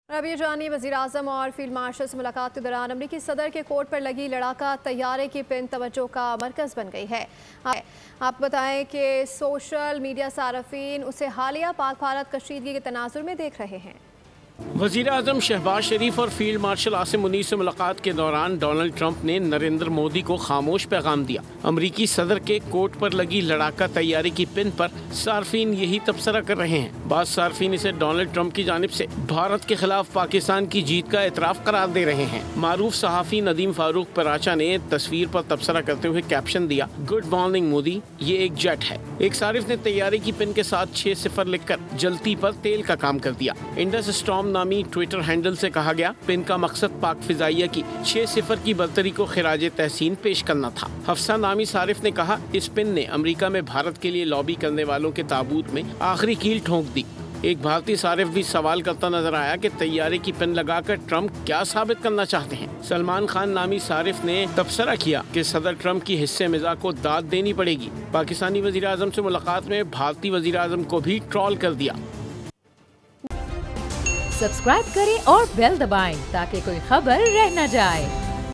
रबी जानी वज़ीर-ए-आज़म और फील्ड मार्शल से मुलाकात के दौरान अमरीकी सदर के कोर्ट पर लगी लड़ाका तैयारे की पिन तवज्जो का मरकज़ बन गई है। आप बताएं कि सोशल मीडिया सारफीन उसे हालिया पाक भारत कशीदगी के तनाजुर में देख रहे हैं। वज़ीर-ए-आज़म शहबाज शरीफ और फील्ड मार्शल आसिम मुनीर से मुलाकात के दौरान डोनाल्ड ट्रंप ने नरेंद्र मोदी को खामोश पैगाम दिया। अमरीकी सदर के कोर्ट पर लगी लड़ाका तैयारी की पिन पर सार्फिन यही तबसरा कर रहे हैं। बाद सार्फिन इसे डोनाल्ड ट्रंप की जानिब से भारत के खिलाफ पाकिस्तान की जीत का एतराफ़ करार दे रहे हैं। मारूफ सहाफ़ी नदीम फारूक पराचा ने तस्वीर पर तबसरा करते हुए कैप्शन दिया, गुड मॉर्निंग मोदी, ये एक जेट है। एक सारिफ ने तैयारी की पिन के साथ 6 सिफर लिखकर जलती पर तेल का काम कर दिया। इंडस स्टॉर्म नामी ट्विटर हैंडल से कहा गया, पिन का मकसद पाक फिजाइया की 6 सिफर की बरतरी को खिराजे तहसीन पेश करना था। हफ्सा नामी सारिफ ने कहा, इस पिन ने अमेरिका में भारत के लिए लॉबी करने वालों के ताबूत में आखिरी कील ठोंक दी। एक भारतीय सारिफ भी सवाल करता नजर आया कि तैयारी की पिन लगाकर ट्रंप क्या साबित करना चाहते हैं। सलमान खान नामी सारिफ ने तबसरा किया कि सदर ट्रंप की हिस्से मिज़ा को दाद देनी पड़ेगी। पाकिस्तानी वज़ीर-ए-आज़म से मुलाकात में भारतीय वज़ीर-ए-आज़म को भी ट्रॉल कर दिया। सब्सक्राइब करें और बेल दबाएं ताकि कोई खबर रह न जाए।